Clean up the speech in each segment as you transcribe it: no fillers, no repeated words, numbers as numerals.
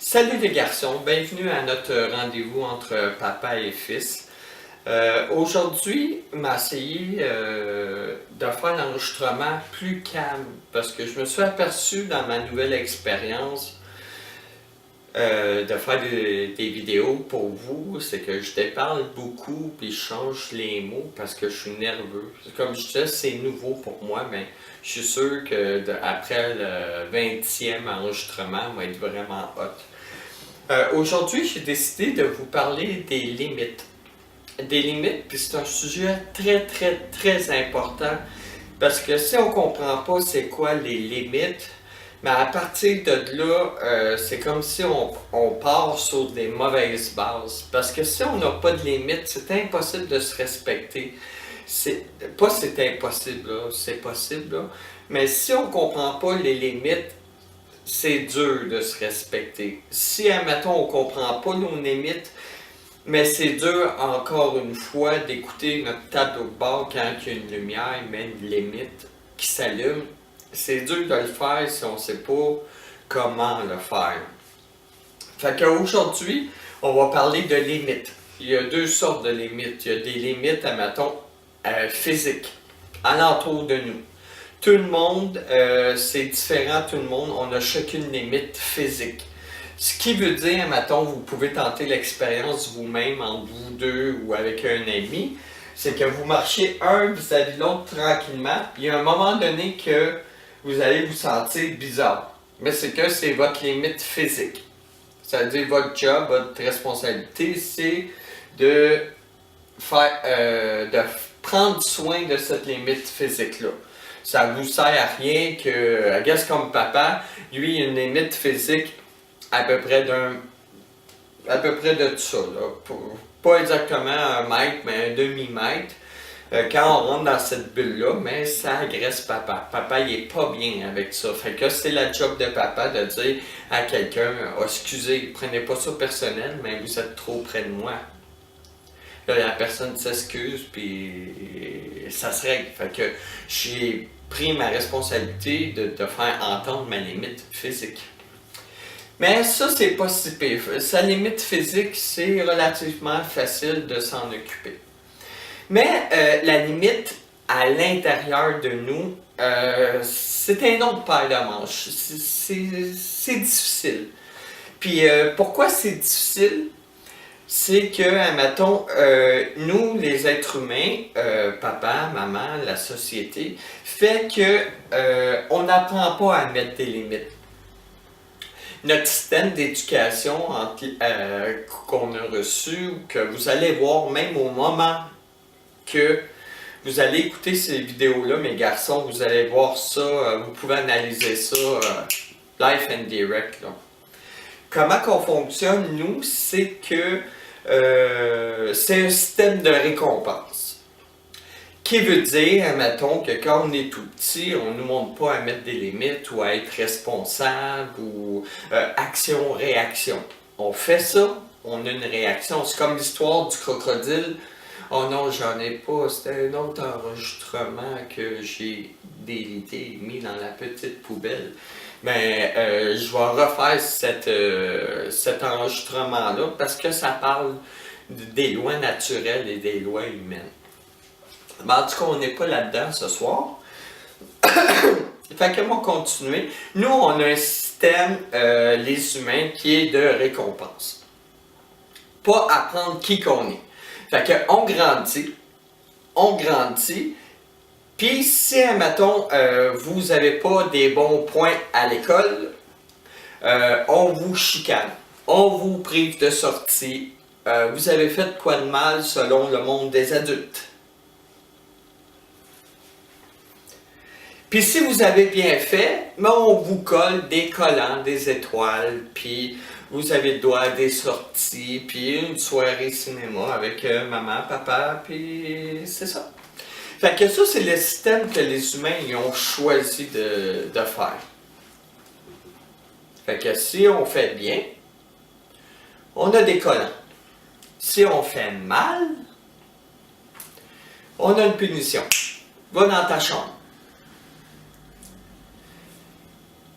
Salut les garçons, bienvenue à notre rendez-vous entre papa et fils. Aujourd'hui, on m'a essayé de faire l'enregistrement plus calme parce que je me suis aperçu dans ma nouvelle expérience de faire des vidéos pour vous, c'est que je déparle beaucoup puis je change les mots parce que je suis nerveux. Comme je disais, c'est nouveau pour moi, mais je suis sûr que après le 20e enregistrement, on va être vraiment hot. Aujourd'hui, j'ai décidé de vous parler des limites. Des limites, puis c'est un sujet très important parce que si on ne comprend pas c'est quoi les limites, mais à partir de là, c'est comme si on part sur des mauvaises bases. Parce que si on n'a pas de limites, c'est impossible de se respecter. C'est impossible, là, c'est possible, là. Mais si on ne comprend pas les limites, c'est dur de se respecter. Si, admettons, on ne comprend pas nos limites, mais c'est dur, encore une fois, d'écouter notre tableau de bord quand il y a une lumière, mais une limite qui s'allume. C'est dur de le faire si on ne sait pas comment le faire. Fait qu'aujourd'hui, on va parler de limites. Il y a deux sortes de limites. Il y a des limites, admettons, physiques, alentour de nous. Tout le monde, c'est différent, tout le monde, on a chacune limite physique. Ce qui veut dire, mettons, vous pouvez tenter l'expérience vous-même, entre vous deux ou avec un ami, c'est que vous marchez un vis-à-vis de l'autre tranquillement, puis il y a un moment donné que vous allez vous sentir bizarre. Mais c'est que c'est votre limite physique. C'est-à-dire votre job, votre responsabilité, c'est de prendre soin de cette limite physique-là. Ça vous sert à rien que, I guess comme papa, lui, il a une limite physique à peu près de ça, là. Pas exactement un mètre, mais un demi-mètre. Quand on rentre dans cette bulle-là, mais ça agresse papa. Papa, il est pas bien avec ça. Fait que c'est la job de papa de dire à quelqu'un, oh, excusez, prenez pas ça personnel, mais vous êtes trop près de moi. Là, la personne s'excuse, puis ça se règle. Fait que j'ai pris ma responsabilité de faire entendre ma limite physique. Mais ça, c'est pas si pire. Sa limite physique, c'est relativement facile de s'en occuper. Mais la limite à l'intérieur de nous, c'est un autre paire de manches. C'est difficile. Puis pourquoi c'est difficile? C'est que, admettons, nous, les êtres humains, papa, maman, la société, fait que on n'apprend pas à mettre des limites. Notre système d'éducation qu'on a reçu, que vous allez voir même au moment que vous allez écouter ces vidéos-là, mes garçons, vous allez voir ça, vous pouvez analyser ça live and direct. Là. Comment qu'on fonctionne, nous, c'est que c'est un système de récompense. Qui veut dire, admettons, que quand on est tout petit, on ne nous montre pas à mettre des limites ou à être responsable ou action-réaction. On fait ça, on a une réaction. C'est comme l'histoire du crocodile. Oh non, j'en ai pas. C'était un autre enregistrement que j'ai délité et mis dans la petite poubelle. Mais je vais refaire cet enregistrement-là parce que ça parle des lois naturelles et des lois humaines. Mais en tout cas, on n'est pas là-dedans ce soir. Fait que moi, continuer. Nous, on a un système, les humains, qui est de récompense. Pas apprendre qui qu'on est. Fait que on grandit, puis si, admettons, vous n'avez pas des bons points à l'école, on vous chicane, on vous prive de sortie, vous avez fait quoi de mal selon le monde des adultes. Puis si vous avez bien fait, mais on vous colle des collants, des étoiles, puis vous avez le droit à des sorties, puis une soirée cinéma avec maman, papa, puis c'est ça. Fait que ça, c'est le système que les humains ils ont choisi de faire. Fait que si on fait bien, on a des collants. Si on fait mal, on a une punition. Va dans ta chambre.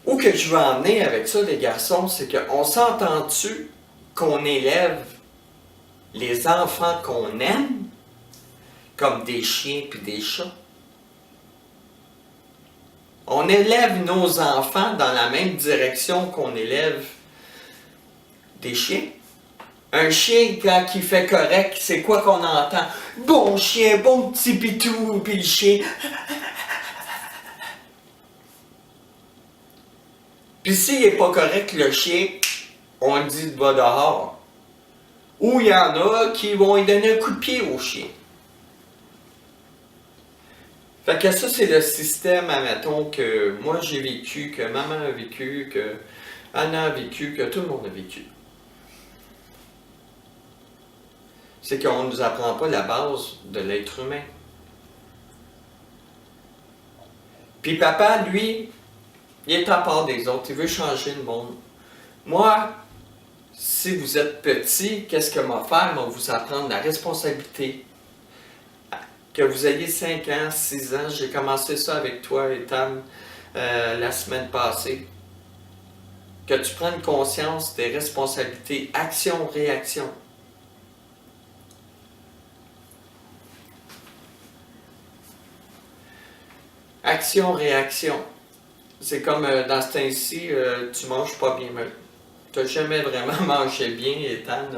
Où que je veux en venir avec ça, les garçons, c'est qu'on s'entend-tu qu'on élève les enfants qu'on aime comme des chiens puis des chats? On élève nos enfants dans la même direction qu'on élève des chiens. Un chien, quand il fait correct, c'est quoi qu'on entend? Bon chien, bon petit pitou, puis le chien. Puis s'il n'est pas correct, le chien, on dit va dehors. Ou il y en a qui vont lui donner un coup de pied au chien. Fait que ça, c'est le système, admettons, que moi j'ai vécu, que maman a vécu, que Anna a vécu, que tout le monde a vécu. C'est qu'on ne nous apprend pas la base de l'être humain. Puis papa, lui, il est à part des autres, il veut changer le monde. Moi, si vous êtes petit, qu'est-ce que m'a faire? Moi, vous apprendre la responsabilité. Que vous ayez 5 ans, 6 ans, j'ai commencé ça avec toi, Ethan, la semaine passée. Que tu prennes conscience des responsabilités, action, réaction. Action, réaction. C'est comme dans ce temps-ci, tu manges pas bien. Tu n'as jamais vraiment mangé bien, Ethan.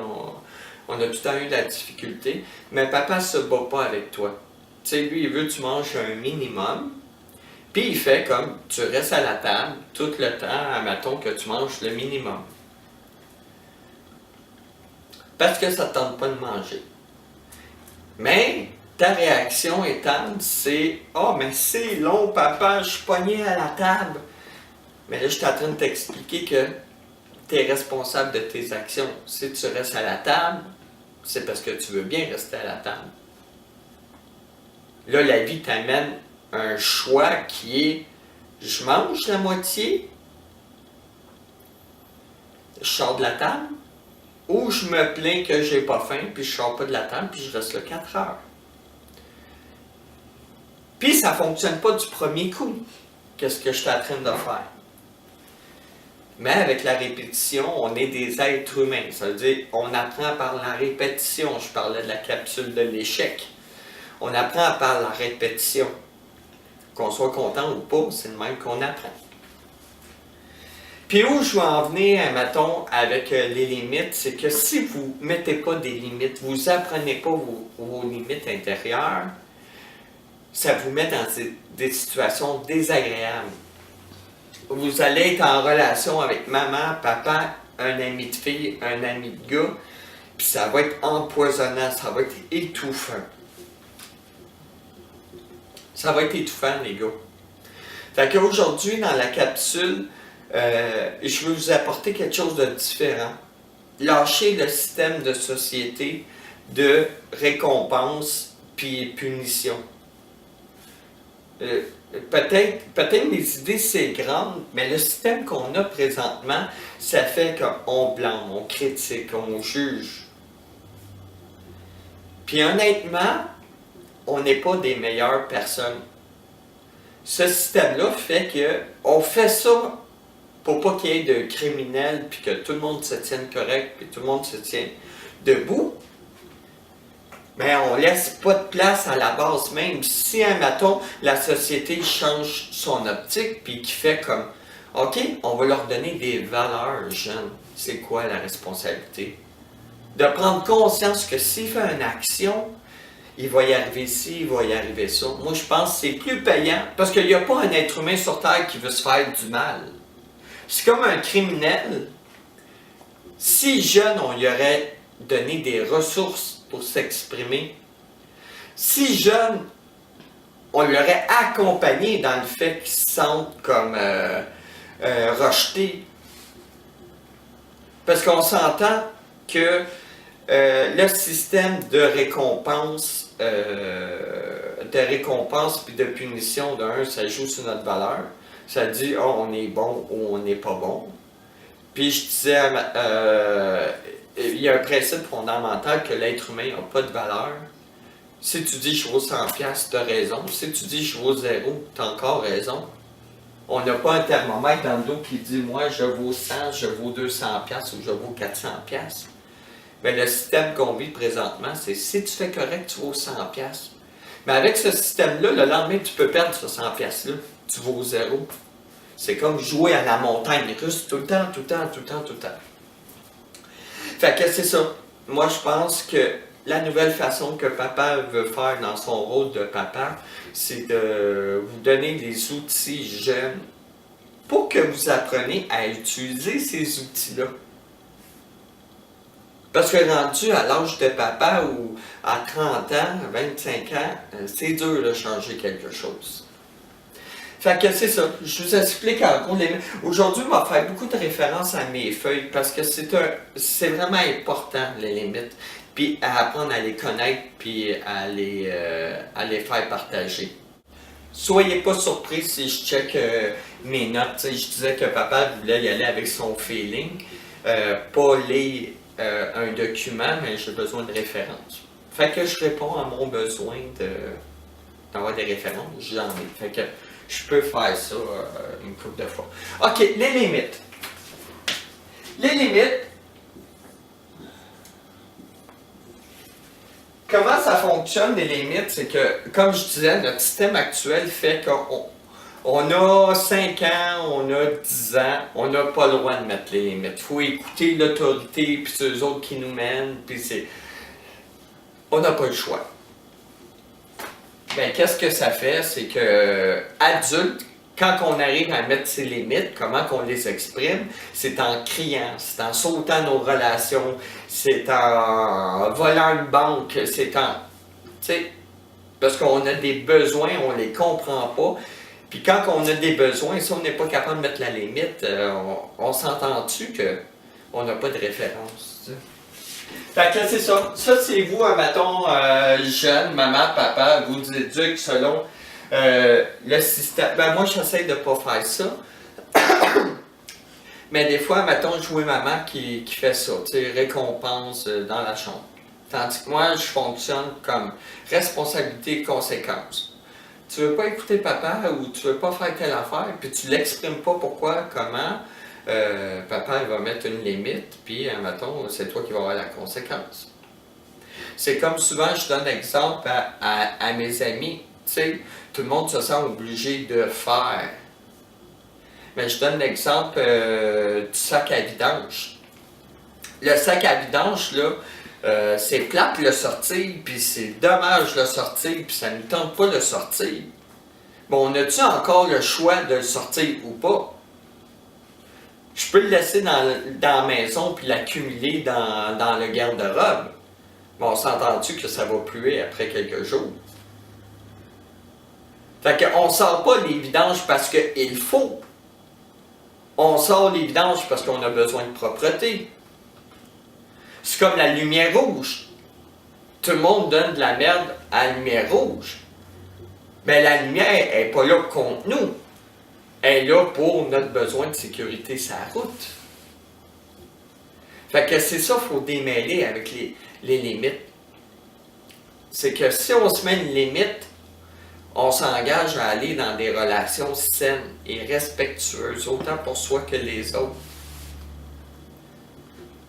On a tout le temps eu de la difficulté. Mais papa se bat pas avec toi. Tu sais, lui, il veut que tu manges un minimum. Puis il fait comme tu restes à la table tout le temps, admettons que tu manges le minimum. Parce que ça ne tente pas de manger. Mais ta réaction, Ethan, c'est oh, mais c'est long, papa, je suis pogné à la table. Mais là, je suis en train de t'expliquer que tu es responsable de tes actions. Si tu restes à la table, c'est parce que tu veux bien rester à la table. Là, la vie t'amène un choix qui est je mange la moitié, je sors de la table, ou je me plains que j'ai pas faim, puis je sors pas de la table, puis je reste là 4 heures. Puis ça fonctionne pas du premier coup. Qu'est-ce que je suis en train de faire? Mais avec la répétition, on est des êtres humains. Ça veut dire on apprend par la répétition. Je parlais de la capsule de l'échec. On apprend par la répétition. Qu'on soit content ou pas, c'est le même qu'on apprend. Puis où je veux en venir, mettons, avec les limites, c'est que si vous ne mettez pas des limites, vous n'apprenez pas vos limites intérieures, ça vous met dans des situations désagréables. Vous allez être en relation avec maman, papa, un ami de fille, un ami de gars, puis ça va être empoisonnant, ça va être étouffant. Ça va être étouffant, les gars. Fait qu'aujourd'hui, dans la capsule, je veux vous apporter quelque chose de différent. Lâcher le système de société de récompense puis punition. Peut-être mes idées c'est grande, mais le système qu'on a présentement, ça fait qu'on blâme, on critique, on juge. Puis honnêtement, on n'est pas des meilleures personnes. Ce système-là fait qu'on fait ça pour pas qu'il y ait de criminels, puis que tout le monde se tienne correct, puis tout le monde se tienne debout. Mais on laisse pas de place à la base même. Si, admettons, la société change son optique, puis qui fait comme, OK, on va leur donner des valeurs jeunes. C'est quoi la responsabilité? De prendre conscience que s'il fait une action, il va y arriver ci, il va y arriver ça. Moi, je pense que c'est plus payant, parce qu'il n'y a pas un être humain sur Terre qui veut se faire du mal. C'est comme un criminel. Si jeune, on lui aurait donné des ressources pour s'exprimer. Si jeune, on lui aurait accompagné dans le fait qu'il se sente comme rejeté. Parce qu'on s'entend que le système de récompense puis de punition d'un, ça joue sur notre valeur. Ça dit oh, on est bon ou on n'est pas bon. Puis je disais, il y a un principe fondamental que l'être humain n'a pas de valeur. Si tu dis je vaux 100$, tu as raison. Si tu dis je vaux 0$, tu as encore raison. On n'a pas un thermomètre dans le dos qui dit, moi, je vaux 100, je vaux 200 pièces ou je vaux 400 pièces. Mais le système qu'on vit présentement, c'est si tu fais correct, tu vaux 100 pièces. Mais avec ce système-là, le lendemain, tu peux perdre ce 100 pièces-là. Tu vaux zéro. C'est comme jouer à la montagne russe tout le temps, tout le temps, tout le temps, tout le temps. Fait que c'est ça. Moi, je pense que la nouvelle façon que papa veut faire dans son rôle de papa, c'est de vous donner des outils jeunes pour que vous appreniez à utiliser ces outils-là. Parce que rendu à l'âge de papa ou à 30 ans, 25 ans, c'est dur de changer quelque chose. Fait que c'est ça, je vous explique en gros. Aujourd'hui, on va faire beaucoup de références à mes feuilles parce que c'est vraiment important, les limites. Puis à apprendre à les connaître, puis à les faire partager. Soyez pas surpris si je check mes notes. Je disais que papa voulait y aller avec son feeling, pas lire un document, mais j'ai besoin de références. Fait que je réponds à mon besoin d'avoir des références, j'en ai. Fait que je peux faire ça une couple de fois. OK, les limites. Les limites, comment ça fonctionne, les limites? C'est que, comme je disais, notre système actuel fait qu'on a 5 ans, on a 10 ans, on n'a pas le droit de mettre les limites. Il faut écouter l'autorité, puis c'est eux autres qui nous mènent, puis c'est... On n'a pas le choix. Ben, qu'est-ce que ça fait? C'est que, adulte, quand on arrive à mettre ses limites, comment qu'on les exprime? C'est en criant, c'est en sautant nos relations, c'est en volant une banque, c'est en... Tu sais, parce qu'on a des besoins, on les comprend pas. Puis quand on a des besoins, si on n'est pas capable de mettre la limite, on s'entend-tu qu'on n'a pas de référence? T'sais? Fait que c'est ça. Ça, c'est vous, mettons, jeune, maman, papa, vous éduquez selon le système. Ben, moi, j'essaie de pas faire ça. Mais des fois, mettons, jouer maman qui fait ça, tu sais, récompense dans la chambre. Tandis que moi, je fonctionne comme responsabilité et conséquence. Tu veux pas écouter papa ou tu veux pas faire telle affaire, puis tu l'exprimes pas pourquoi, comment, papa il va mettre une limite, puis mettons, c'est toi qui vas avoir la conséquence. C'est comme souvent, je donne l'exemple à mes amis, tu sais, tout le monde se sent obligé de faire. Mais je donne l'exemple du sac à vidange. Le sac à vidange, là, c'est plate le sortir, puis c'est dommage le sortir, puis ça ne tente pas de le sortir. Bon, on a-tu encore le choix de le sortir ou pas? Je peux le laisser dans la maison puis l'accumuler dans le garde-robe. Bon, on s'entend-tu que ça va pluer après quelques jours? Fait qu'on sort pas les vidanges parce qu'il faut. On sort les vidanges parce qu'on a besoin de propreté. C'est comme la lumière rouge. Tout le monde donne de la merde à la lumière rouge. Mais la lumière n'est pas là contre nous. Elle est là pour notre besoin de sécurité sur la route. Fait que c'est ça qu'il faut démêler avec les limites. C'est que si on se met une limite, on s'engage à aller dans des relations saines et respectueuses, autant pour soi que les autres.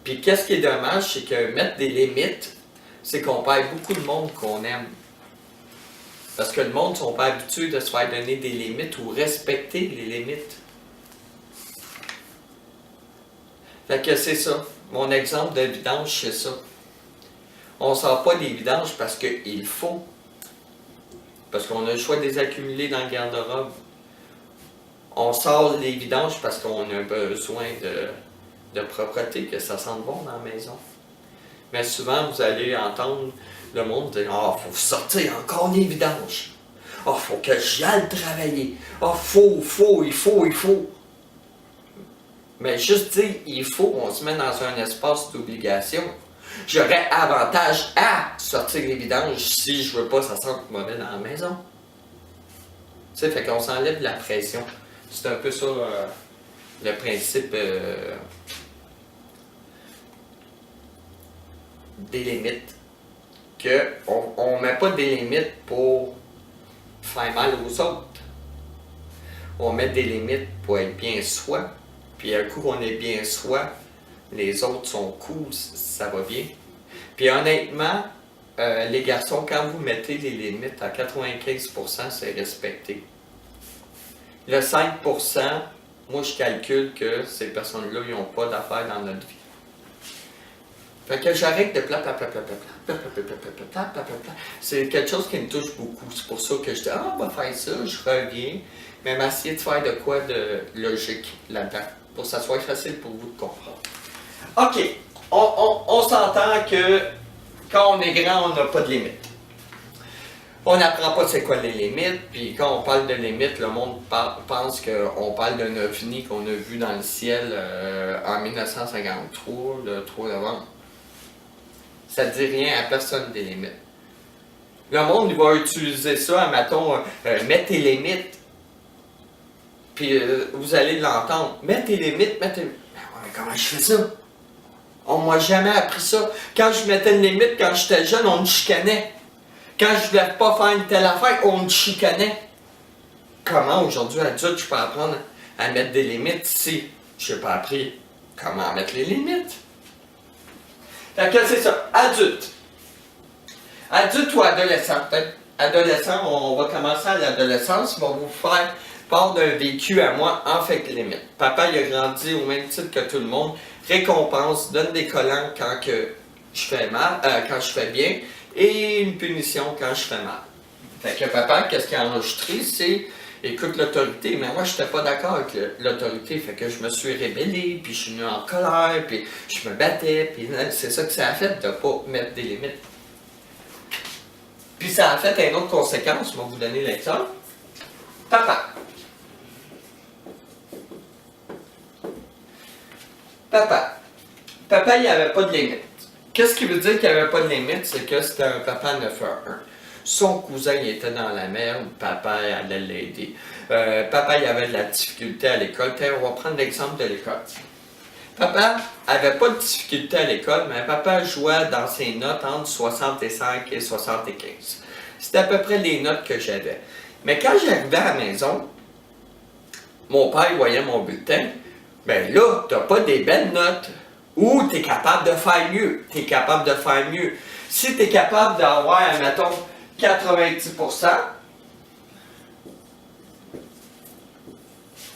Puis qu'est-ce qui est dommage, c'est que mettre des limites, c'est qu'on perd beaucoup de monde qu'on aime. Parce que le monde ne sont pas habitués de se faire donner des limites ou respecter les limites. Fait que c'est ça. Mon exemple de vidange, c'est ça. On ne sort pas des vidanges parce qu'il faut. Parce qu'on a le choix de les accumuler dans le garde-robe. On sort les vidanges parce qu'on a besoin de propreté, que ça sente bon dans la maison. Mais souvent, vous allez entendre le monde dire « Ah, il faut sortir encore les vidanges. Ah, il faut que j'y aille travailler. Ah, il faut. » Mais juste dire « il faut », on se met dans un espace d'obligation. J'aurais avantage à sortir les vidanges si je veux pas que ça sente mauvais dans la maison. Tu sais, fait qu'on s'enlève de la pression. C'est un peu ça le principe des limites. On ne met pas des limites pour faire mal aux autres. on met des limites pour être bien soi. Puis un coup qu'on est bien soi, les autres sont cool, ça va bien. Puis honnêtement, les garçons, quand vous mettez les limites à 95%, c'est respecté. Le 5%, moi je calcule que ces personnes-là, ils n'ont pas d'affaires dans notre vie. Fait que j'arrête de c'est quelque chose qui me touche beaucoup. C'est pour ça que je dis, on va faire ça, je reviens, mais m'essayer de faire de quoi de logique là-dedans, pour que ça soit facile pour vous de comprendre. OK, on s'entend que quand on est grand, on n'a pas de limites. On n'apprend pas c'est quoi les limites, puis quand on parle de limites, le monde pense qu'on parle d'un ovni qu'on a vu dans le ciel en 1953, le 3 novembre. Ça ne dit rien à personne des limites. Le monde va utiliser ça, mettons, mets tes limites, puis vous allez l'entendre. Mets tes limites, mets tes... Mais comment je fais ça? On m'a jamais appris ça. Quand je mettais une limite, quand j'étais jeune, on me chicanait. Quand je voulais pas faire une telle affaire, on me chicanait. Comment aujourd'hui, adulte, je peux apprendre à mettre des limites si je n'ai pas appris comment mettre les limites? Fait que c'est ça, adulte. Adulte ou adolescent, peut-être. Adolescent, on va commencer à l'adolescence, on va vous faire part d'un vécu à moi en fait limite. Papa, il a grandi au même titre que tout le monde, récompense, donne des collants quand que je fais mal, quand je fais bien, et une punition quand je fais mal. Fait que papa, qu'est-ce qu'il a enregistré, c'est écoute l'autorité, mais moi je n'étais pas d'accord avec l'autorité, fait que je me suis rébellé, puis je suis venu en colère, puis je me battais, puis c'est ça que ça a fait de ne pas mettre des limites. Puis ça a fait une autre conséquence, je vais vous donner l'exemple. Papa. Papa, il n'y avait pas de limite. Qu'est-ce qui veut dire qu'il n'y avait pas de limite? C'est que c'était un papa 9-1. Son cousin, il était dans la merde, papa allait l'aider. Papa, il avait de la difficulté à l'école. On va prendre l'exemple de l'école. Papa avait pas de difficulté à l'école, mais papa jouait dans ses notes entre 65 et 75. C'était à peu près les notes que j'avais. Mais quand j'arrivais à la maison, mon père voyait mon bulletin. Ben là, tu n'as pas des belles notes. Ou tu es capable de faire mieux. Tu es capable de faire mieux. Si tu es capable d'avoir, mettons, 90%,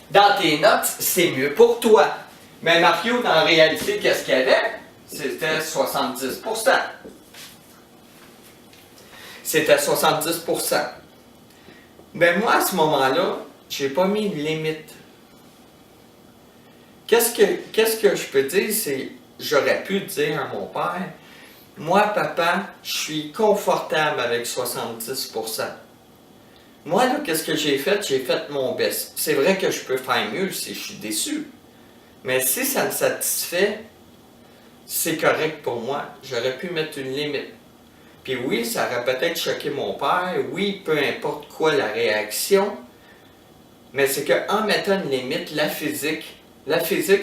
dans tes notes, c'est mieux pour toi. Mais Mario, dans la réalité, qu'est-ce qu'il y avait? C'était 70%. C'était 70%. Mais moi, à ce moment-là, je n'ai pas mis une limite. Qu'est-ce que je peux dire, c'est, j'aurais pu dire à mon père, moi, papa, je suis confortable avec 70%. Moi, là, qu'est-ce que j'ai fait? J'ai fait mon best. C'est vrai que je peux faire mieux si je suis déçu. Mais si ça me satisfait, c'est correct pour moi. J'aurais pu mettre une limite. Puis oui, ça aurait peut-être choqué mon père. Oui, peu importe quoi la réaction. Mais c'est qu'en mettant une limite, la physique,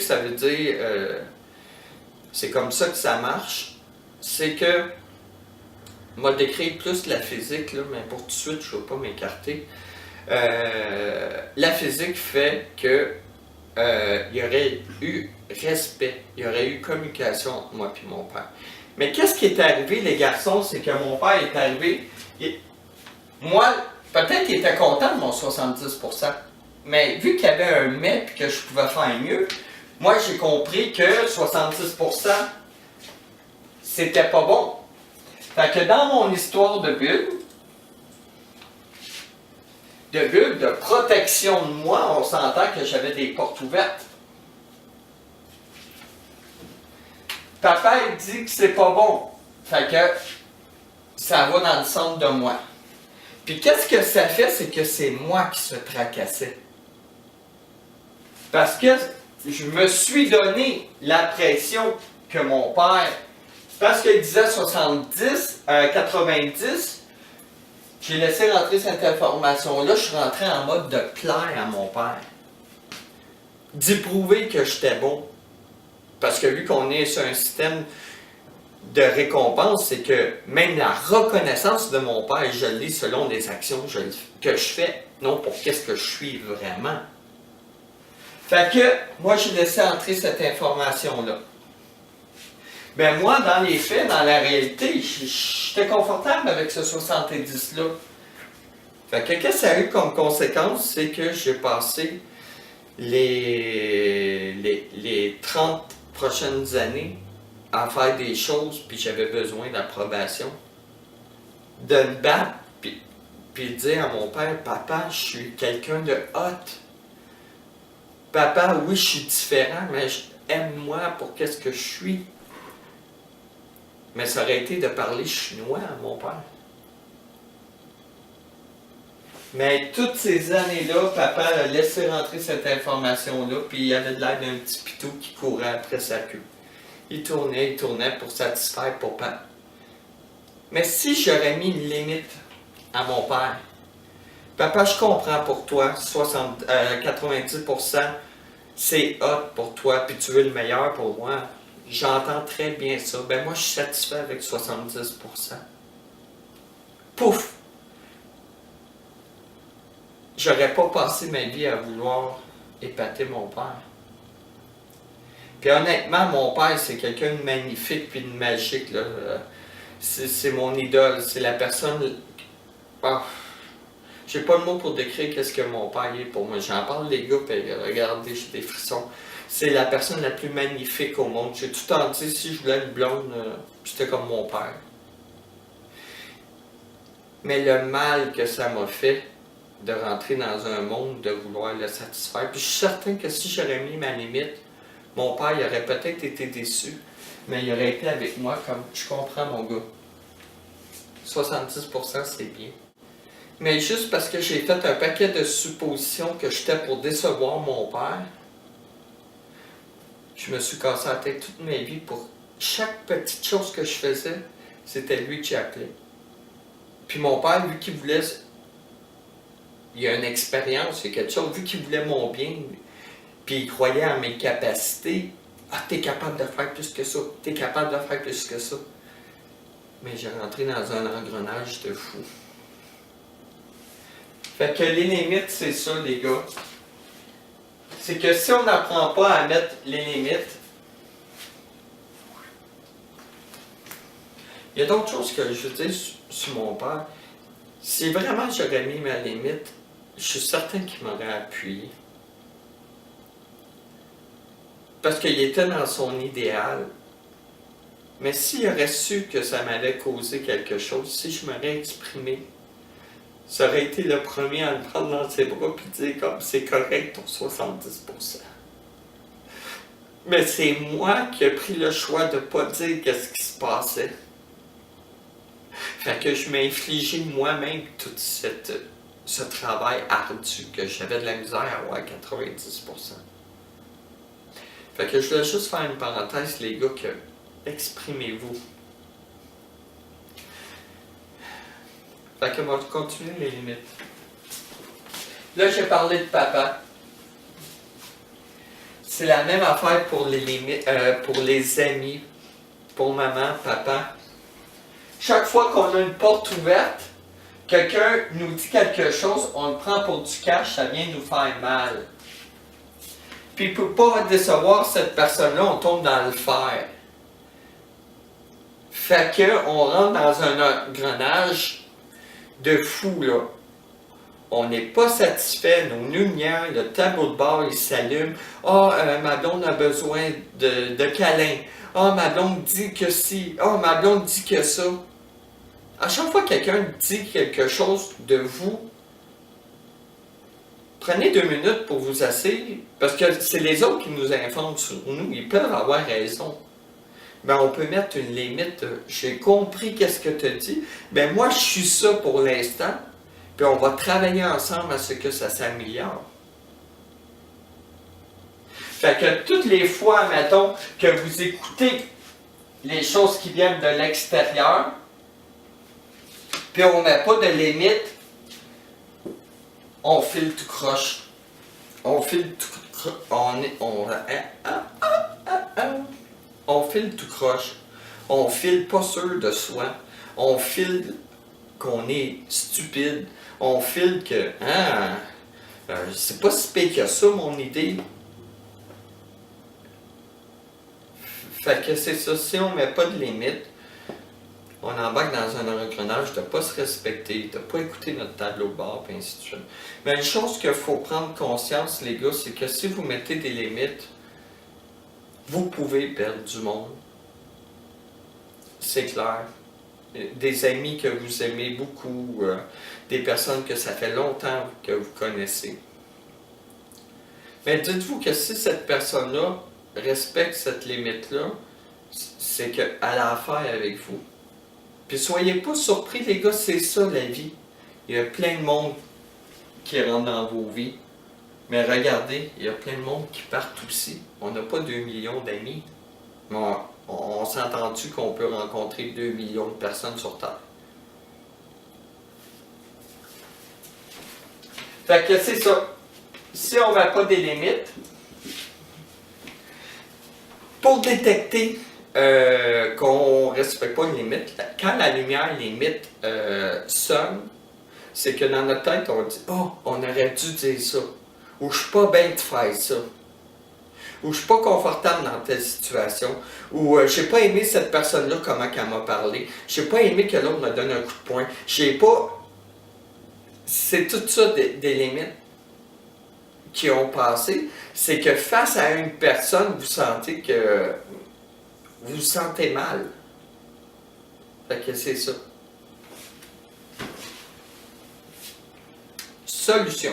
ça veut dire, c'est comme ça que ça marche. C'est que, on va décrire plus la physique, là, mais pour tout de suite, je ne vais pas m'écarter. La physique fait que il y aurait eu respect, il y aurait eu communication entre moi et mon père. Mais qu'est-ce qui est arrivé, les garçons, c'est que mon père est arrivé, moi, peut-être qu'il était content de mon 70%, mais vu qu'il y avait un mais et que je pouvais faire mieux, moi j'ai compris que 70%, c'était pas bon. Fait que dans mon histoire de bulle, de protection de moi, on s'entend que j'avais des portes ouvertes. Papa, il dit que c'est pas bon. Fait que ça va dans le centre de moi. Puis qu'est-ce que ça fait, c'est que c'est moi qui se tracassais. Parce que je me suis donné la pression que mon père, parce qu'il disait 90, j'ai laissé rentrer cette information-là, je suis rentré en mode de plaire à mon père. D'y prouver que j'étais bon. Parce que vu qu'on est sur un système de récompense, c'est que même la reconnaissance de mon père, je l'ai selon les actions que je fais, non pour qu'est-ce que je suis vraiment. Fait que, moi, j'ai laissé entrer cette information-là. Ben moi, dans les faits, dans la réalité, j'étais confortable avec ce 70-là. Fait que qu'est-ce que ça a eu comme conséquence, c'est que j'ai passé les 30 prochaines années à faire des choses, puis j'avais besoin d'approbation. De me battre, puis dire à mon père, papa, je suis quelqu'un de hot. Papa, oui, je suis différent, mais aime-moi pour qu'est-ce que je suis. Mais ça aurait été de parler chinois à mon père. Mais toutes ces années-là, papa a laissé rentrer cette information-là, puis il avait de l'air d'un petit pitou qui courait après sa queue. Il tournait pour satisfaire papa. Mais si j'aurais mis une limite à mon père, papa, je comprends pour toi, 90%, c'est hot pour toi, puis tu veux le meilleur pour moi. J'entends très bien ça. Ben moi, je suis satisfait avec 70%. Pouf! J'aurais pas passé ma vie à vouloir épater mon père. Puis honnêtement, mon père, c'est quelqu'un de magnifique puis de magique, là. C'est mon idole. C'est la personne... Oh, j'ai pas le mot pour décrire qu'est-ce que mon père est pour moi. J'en parle, les gars, puis regardez, j'ai des frissons. C'est la personne la plus magnifique au monde. J'ai tout le temps dit, si je voulais une blonde, c'était comme mon père. Mais le mal que ça m'a fait de rentrer dans un monde, de vouloir le satisfaire. Puis je suis certain que si j'aurais mis ma limite, mon père il aurait peut-être été déçu, mais il aurait été avec moi comme, je comprends mon gars. 70% c'est bien. Mais juste parce que j'ai fait un paquet de suppositions que j'étais pour décevoir mon père, je me suis cassé la tête toute ma vie pour chaque petite chose que je faisais, c'était lui qui appelait. Puis mon père, vu qu'il voulait, il a une expérience, il y a quelque chose, vu qu'il voulait mon bien, puis il croyait en mes capacités, ah, t'es capable de faire plus que ça, t'es capable de faire plus que ça. Mais j'ai rentré dans un engrenage de fou. Fait que les limites, c'est ça, les gars. C'est que si on n'apprend pas à mettre les limites, il y a d'autres choses que je veux dire sur mon père. Si vraiment j'aurais mis ma limite, je suis certain qu'il m'aurait appuyé. Parce qu'il était dans son idéal. Mais s'il aurait su que ça m'allait causer quelque chose, si je m'aurais exprimé, ça aurait été le premier à le prendre dans ses bras et dire comme c'est correct ton 70%. Mais c'est moi qui ai pris le choix de ne pas dire qu'est-ce qui se passait. Fait que je m'ai infligé moi-même tout ce travail ardu que j'avais de la misère à avoir 90%. Fait que je voulais juste faire une parenthèse, les gars, que exprimez-vous. Fait que on va continuer les limites. Là, j'ai parlé de papa. C'est la même affaire pour les limites, pour les amis, pour maman, papa. Chaque fois qu'on a une porte ouverte, quelqu'un nous dit quelque chose, on le prend pour du cash, ça vient nous faire mal. Puis pour ne pas décevoir cette personne-là, on tombe dans le fer. Fait qu'on rentre dans un engrenage de fou, là. On n'est pas satisfait, nos lumières, le tableau de bord, il s'allume. Ah, ma blonde a besoin de câlin. Ah, ma blonde dit que si. Ah, ma blonde dit que ça. À chaque fois que quelqu'un dit quelque chose de vous, prenez 2 minutes pour vous asseoir, parce que c'est les autres qui nous informent sur nous. Ils peuvent avoir raison. Ben, on peut mettre une limite. J'ai compris qu'est-ce que tu as dit. Ben, moi, je suis ça pour l'instant. Puis on va travailler ensemble à ce que ça s'améliore. Fait que toutes les fois, mettons, que vous écoutez les choses qui viennent de l'extérieur, puis on ne met pas de limite, on file tout croche. On file tout croche. On file tout croche. On file pas sûr de soi. On file qu'on est stupide. On file que, c'est pas si pire que ça, mon idée. Fait que c'est ça, si on met pas de limite, on embarque dans un engrenage de ne pas se respecter, de ne pas écouter notre tableau de bord, et ainsi de suite. Mais une chose qu'il faut prendre conscience, les gars, c'est que si vous mettez des limites, vous pouvez perdre du monde. C'est clair. Des amis que vous aimez beaucoup, des personnes que ça fait longtemps que vous connaissez. Mais dites-vous que si cette personne-là respecte cette limite-là, c'est qu'elle a affaire avec vous. Puis soyez pas surpris, les gars, c'est ça la vie. Il y a plein de monde qui rentre dans vos vies. Mais regardez, il y a plein de monde qui partent aussi. On n'a pas 2 millions d'amis. Mais on s'entend-tu qu'on peut rencontrer 2 millions de personnes sur Terre? Fait que c'est ça. Si on ne met pas des limites, pour détecter qu'on ne respecte pas une limite, quand la lumière limite sonne, c'est que dans notre tête, on dit « Oh, on aurait dû dire ça » ou « Je suis pas bien de faire ça » ou « Je suis pas confortable dans telle situation » ou « J'ai pas aimé cette personne-là, comment elle m'a parlé » « J'ai pas aimé que l'autre me donne un coup de poing » J'ai pas... C'est tout ça des limites qui ont passé. C'est que face à une personne, vous sentez que... vous vous sentez mal. Fait que c'est ça. Solution.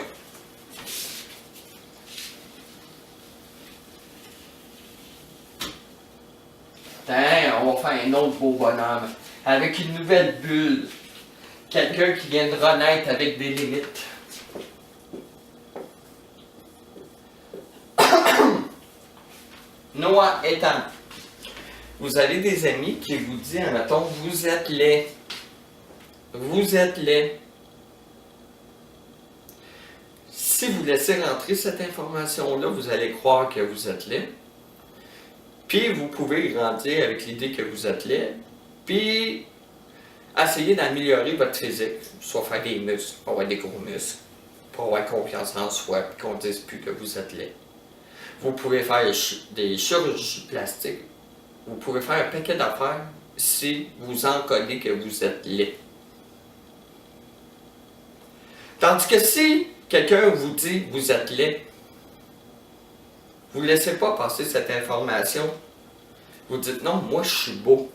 Tiens, on va faire un autre beau bonhomme. Avec une nouvelle bulle. Quelqu'un qui vient de renaître avec des limites. Noah étant. Vous avez des amis qui vous disent, admettons, vous êtes laid. Vous êtes laid. Si vous laissez rentrer cette information-là, vous allez croire que vous êtes laid. Puis vous pouvez grandir avec l'idée que vous êtes laid. Puis essayer d'améliorer votre physique. Soit faire des muscles, pour avoir des gros muscles, pour avoir confiance en soi, puis qu'on ne dise plus que vous êtes laid. Vous pouvez faire des chirurgies plastiques. Vous pouvez faire un paquet d'affaires si vous encodez que vous êtes laid. Tandis que si quelqu'un vous dit que vous êtes laid, vous ne laissez pas passer cette information. Vous dites non, moi je suis beau.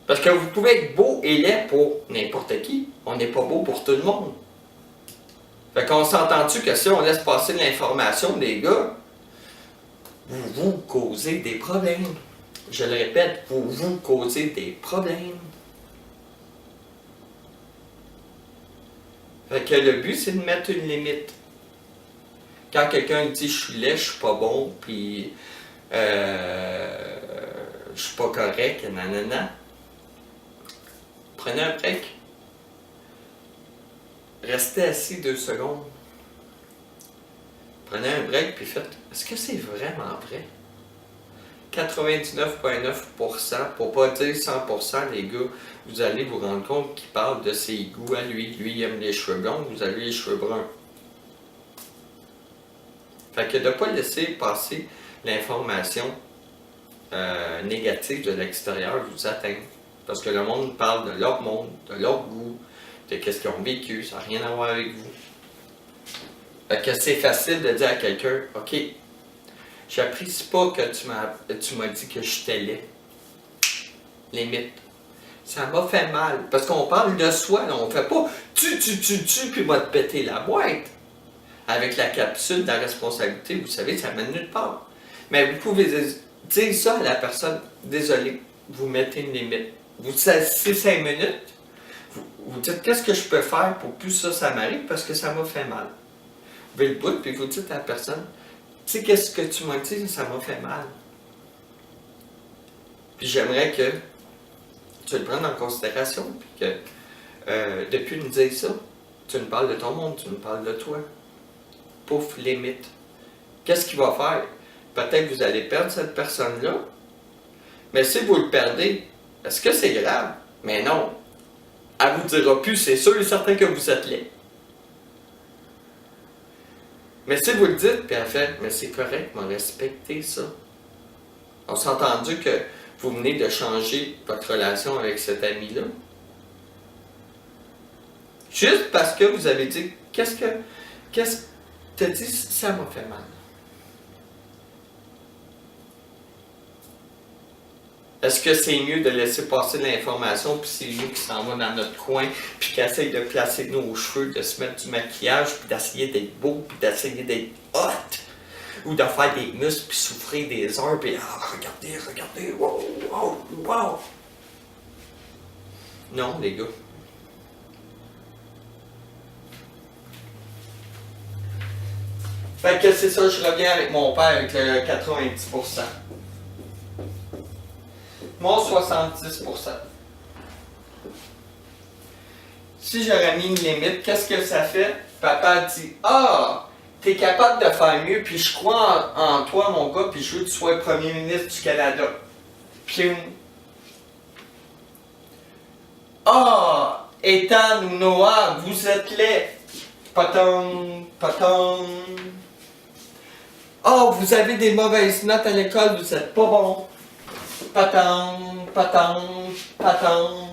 Parce que vous pouvez être beau et laid pour n'importe qui. On n'est pas beau pour tout le monde. Fait qu'on s'entend-tu que si on laisse passer l'information des gars, vous vous causez des problèmes. Je le répète, vous vous causez des problèmes. Fait que le but, c'est de mettre une limite. Quand quelqu'un dit « je suis laid, je suis pas bon, puis je suis pas correct, nanana », prenez un break. Restez assis 2 secondes. Prenez un break puis faites « Est-ce que c'est vraiment vrai? » 99,9%, pour pas dire 100%, les gars, vous allez vous rendre compte qu'il parle de ses goûts à lui. Lui, il aime les cheveux blonds, vous avez les cheveux bruns. Fait que de ne pas laisser passer l'information négative de l'extérieur vous atteindre. Parce que le monde parle de leur monde, de leur goût, de qu'est-ce qu'ils ont vécu, ça n'a rien à voir avec vous. Fait que c'est facile de dire à quelqu'un, OK, j'apprécie pas que tu m'as dit que j'étais laid. Limite. Ça m'a fait mal. Parce qu'on parle de soi, là, on fait pas tu, puis va te péter la boîte. Avec la capsule de la responsabilité, vous savez, ça mène nulle part. Mais vous pouvez dire ça à la personne, désolé, vous mettez une limite. Vous assistez 5 minutes, vous dites qu'est-ce que je peux faire pour plus ça m'arrive parce que ça m'a fait mal. Vous levez le bout, puis vous dites à la personne, tu sais qu'est-ce que tu m'as dit, ça m'a fait mal. Puis j'aimerais que tu le prennes en considération, puis que depuis nous dire ça, tu me parles de ton monde, tu me parles de toi. Pouf, limite. Qu'est-ce qu'il va faire? Peut-être que vous allez perdre cette personne-là, mais si vous le perdez, est-ce que c'est grave? Mais non. Elle vous dira plus, c'est sûr et certain que vous êtes laid. Mais si vous le dites, puis elle fait, mais c'est correct, m'a respecté ça. On s'est entendu que vous venez de changer votre relation avec cet ami-là. Juste parce que vous avez dit, qu'est-ce que t'as dit, ça m'a fait mal. Est-ce que c'est mieux de laisser passer l'information, puis c'est nous qui s'en va dans notre coin, puis qui essaye de placer nos cheveux, de se mettre du maquillage, puis d'essayer d'être beau, puis d'essayer d'être hot, ou de faire des muscles, puis souffrir des heures, puis regardez, regardez, wow, wow, wow. Non, les gars. Fait que c'est ça, je reviens avec mon père avec le 90%. Mon 70%. Si j'aurais mis une limite, qu'est-ce que ça fait? Papa dit, ah, t'es capable de faire mieux, puis je crois en toi, mon gars, puis je veux que tu sois premier ministre du Canada. Puis, ah, Ethan ou Noah, vous êtes laid. Patong, patong. Oh, vous avez des mauvaises notes à l'école, vous êtes pas bon. Patong, patong, patong.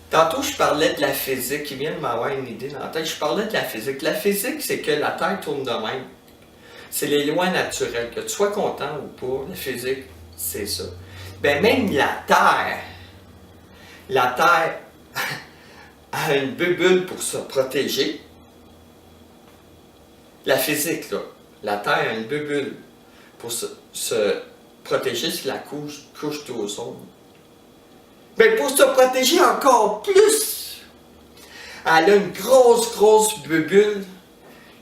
Tantôt, je parlais de la physique. Il vient de m'avoir une idée dans la tête. Je parlais de la physique. La physique, c'est que la Terre tourne de même. C'est les lois naturelles. Que tu sois content ou pas, la physique, c'est ça. Ben, même la Terre a une bulle pour se protéger. La physique, là. La Terre a une bulle pour se protéger sur la couche d'ozone. Mais pour se protéger encore plus, elle a une grosse bulle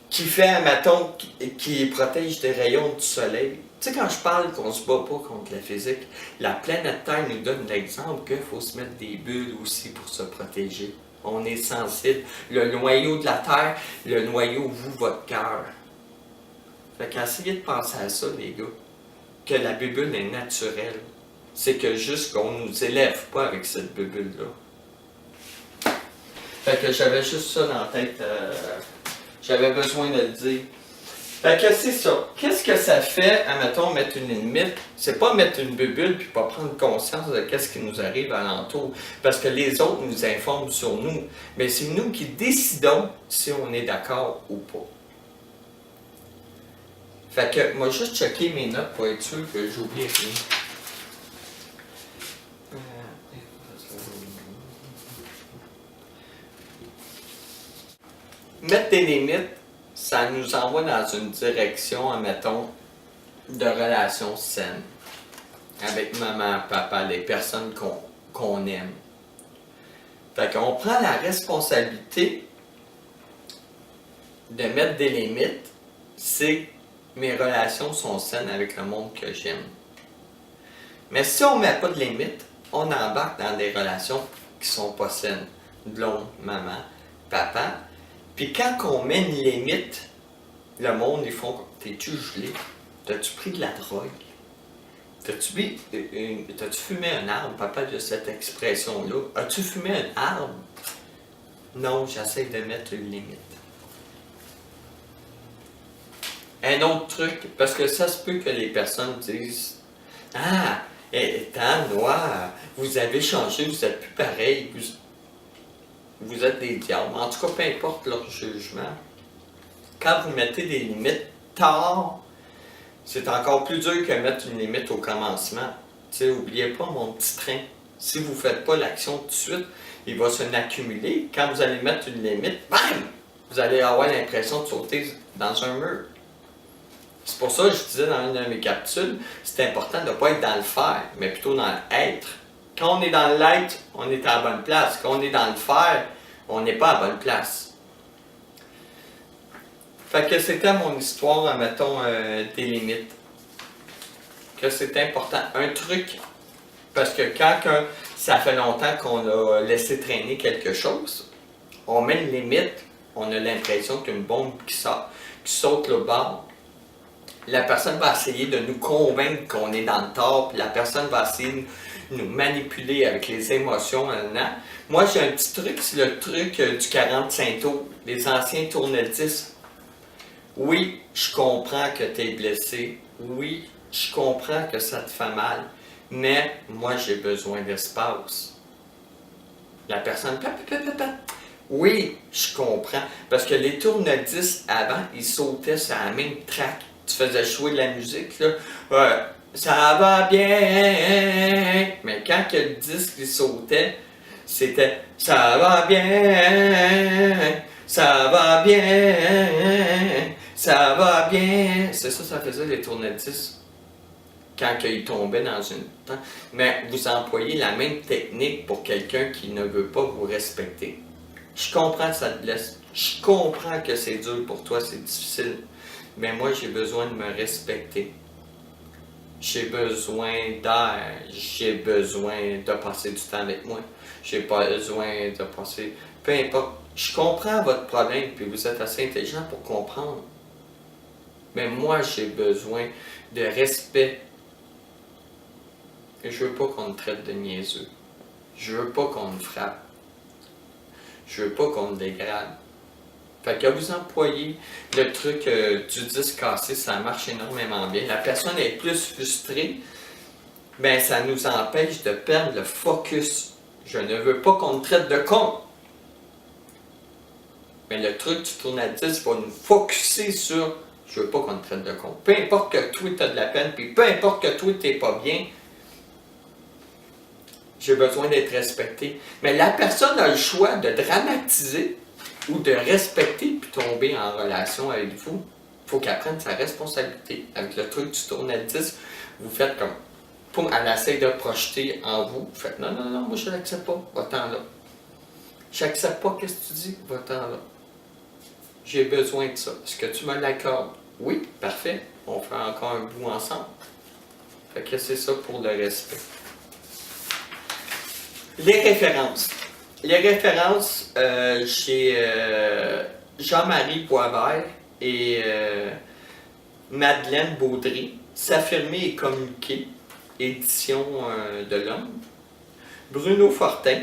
qui fait, mettons, qui protège des rayons du soleil. Tu sais, quand je parle qu'on se bat pas contre la physique, la planète Terre nous donne l'exemple qu'il faut se mettre des bulles aussi pour se protéger. On est sensible. Le noyau de la Terre, le noyau, vous, votre cœur. Fait qu'essayez de penser à ça, les gars. Que la bulle est naturelle. C'est que juste qu'on ne nous élève pas avec cette bulle-là. Fait que j'avais juste ça dans la tête. J'avais besoin de le dire. Fait que c'est ça. Qu'est-ce que ça fait, admettons, mettre une limite? C'est pas mettre une bulle puis pas prendre conscience de qu'est-ce qui nous arrive alentour. Parce que les autres nous informent sur nous. Mais c'est nous qui décidons si on est d'accord ou pas. Fait que, moi, juste checker mes notes pour être sûr que j'oublie rien. Mettre des limites, ça nous envoie dans une direction, admettons, de relations saines. Avec maman, papa, les personnes qu'on aime. Fait qu'on prend la responsabilité de mettre des limites, c'est mes relations sont saines avec le monde que j'aime. Mais si on ne met pas de limites, on embarque dans des relations qui sont pas saines. Blonde, maman, papa. Puis quand on met une limite, le monde, ils font « T'es-tu gelé? T'as-tu pris de la drogue? T'as-tu fumé un arbre? » Papa a cette expression-là. « As-tu fumé un arbre? » Non, j'essaie de mettre une limite. Un autre truc, parce que ça se peut que les personnes disent « Ah, étant noir, vous avez changé, vous n'êtes plus pareil, vous êtes des diables. » En tout cas, peu importe leur jugement. Quand vous mettez des limites tard, c'est encore plus dur que mettre une limite au commencement. N'oubliez pas mon petit train. Si vous ne faites pas l'action tout de suite, il va s'en accumuler. Quand vous allez mettre une limite, bam! Vous allez avoir l'impression de sauter dans un mur. C'est pour ça que je disais dans une de mes capsules, c'est important de ne pas être dans le faire, mais plutôt dans l'être. Quand on est dans l'être, on est à la bonne place. Quand on est dans le faire, on n'est pas à la bonne place. Fait que c'était mon histoire, mettons, des limites. Que c'est important. Un truc, parce que quand ça fait longtemps qu'on a laissé traîner quelque chose, on met une limite, on a l'impression qu'il y a une bombe qui saute le bord. La personne va essayer de nous convaincre qu'on est dans le tort, puis la personne va essayer de nous manipuler avec les émotions. Moi, j'ai un petit truc, c'est le truc du 45 tours. Les anciens tournevis. Oui, je comprends que tu es blessé. Oui, je comprends que ça te fait mal. Mais moi, j'ai besoin d'espace. La personne, oui, je comprends. Parce que les tourne-disques avant, ils sautaient sur la même track. Tu faisais jouer de la musique, là. Ça va bien. Mais quand que le disque il sautait, c'était ça va bien. Ça va bien. Ça va bien. C'est ça, ça faisait les tourne-disques quand il tombait dans une temps. Mais vous employez la même technique pour quelqu'un qui ne veut pas vous respecter. Je comprends que ça te blesse. Je comprends que c'est dur pour toi, c'est difficile. Mais moi, j'ai besoin de me respecter. J'ai besoin d'air. J'ai besoin de passer du temps avec moi. J'ai besoin de passer... Peu importe. Je comprends votre problème, puis vous êtes assez intelligent pour comprendre. Mais moi, j'ai besoin de respect. Je veux pas qu'on me traite de niaiseux. Je veux pas qu'on me frappe. Je veux pas qu'on me dégrade. Fait que vous employez le truc du disque cassé, ça marche énormément bien. La personne est plus frustrée, ben ça nous empêche de perdre le focus. Je ne veux pas qu'on me traite de con. Mais le truc du tourne-disque va nous focusser sur je veux pas qu'on me traite de con. Peu importe que toi tu as de la peine, puis peu importe que toi tu n'es pas bien, j'ai besoin d'être respecté. Mais la personne a le choix de dramatiser ou de respecter puis tomber en relation avec vous. Il faut qu'elle prenne sa responsabilité. Avec le truc du tourne-disque, vous faites comme, poum, elle essaie de projeter en vous. Vous faites, non, non, non, moi je ne l'accepte pas, va-t'en là. J'accepte pas, qu'est-ce que tu dis, va-t'en là. J'ai besoin de ça. Est-ce que tu me l'accordes? Oui, parfait. On fait encore un bout ensemble. Fait que c'est ça pour le respect. Les références. Les références chez Jean-Marie Boisvert et Madeleine Baudry, S'affirmer et communiquer, édition de l'Homme. Bruno Fortin,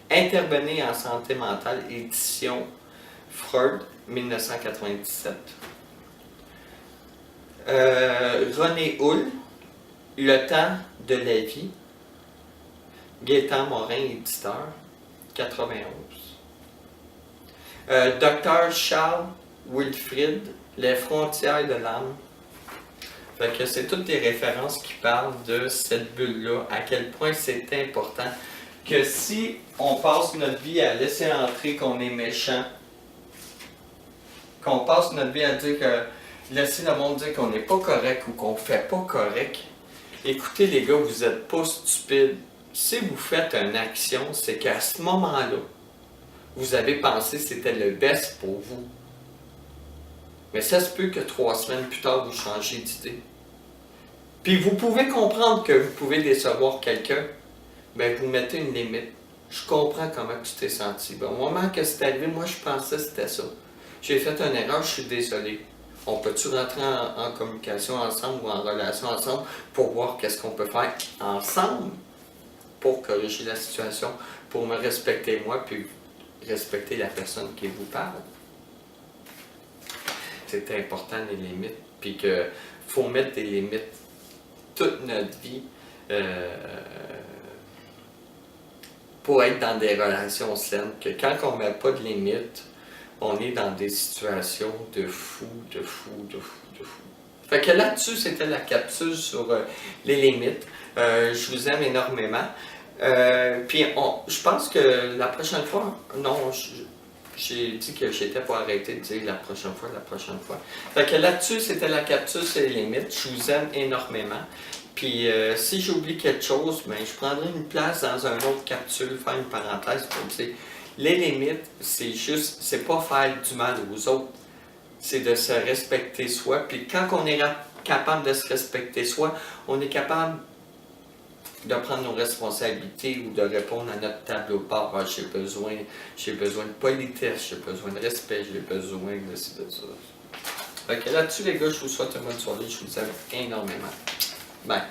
Intervenir en santé mentale, édition Freud, 1997. René Houle, Le temps de la vie, Gaétan Morin, éditeur, 91. Dr. Charles Wilfrid, Les frontières de l'âme. Fait que c'est toutes des références qui parlent de cette bulle-là, à quel point c'est important que si on passe notre vie à laisser entrer qu'on est méchant, qu'on passe notre vie à dire que laisser le monde dire qu'on n'est pas correct ou qu'on fait pas correct, écoutez les gars, vous n'êtes pas stupides. Si vous faites une action, c'est qu'à ce moment-là, vous avez pensé que c'était le best pour vous. Mais ça se peut que 3 semaines plus tard, vous changez d'idée. Puis vous pouvez comprendre que vous pouvez décevoir quelqu'un, ben vous mettez une limite. Je comprends comment tu t'es senti. Bon, au moment que c'est arrivé, moi je pensais que c'était ça. J'ai fait une erreur, je suis désolé. On peut-tu rentrer en communication ensemble ou en relation ensemble pour voir qu'est-ce qu'on peut faire ensemble pour corriger la situation, pour me respecter moi, puis respecter la personne qui vous parle. C'est important les limites, puis qu'il faut mettre des limites toute notre vie pour être dans des relations saines, que quand on ne met pas de limites, on est dans des situations de fou, de fou, de fou, de fou. Fait que là-dessus, c'était la capsule sur les limites. Je vous aime énormément. Puis je pense que la prochaine fois, non, j'ai dit que j'étais pour arrêter de dire la prochaine fois, la prochaine fois. Fait que là-dessus, c'était la capsule sur les limites. Je vous aime énormément. Puis si j'oublie quelque chose, ben, je prendrai une place dans un autre capsule, faire une parenthèse pour dire les limites, c'est juste, c'est pas faire du mal aux autres, c'est de se respecter soi. Puis quand on est capable de se respecter soi, on est capable de prendre nos responsabilités ou de répondre à notre tableau de bord. Ah, j'ai besoin de politesse, j'ai besoin de respect, j'ai besoin de ci, de ça. Fait que là-dessus, les gars, je vous souhaite une bonne soirée, je vous aime énormément. Bye.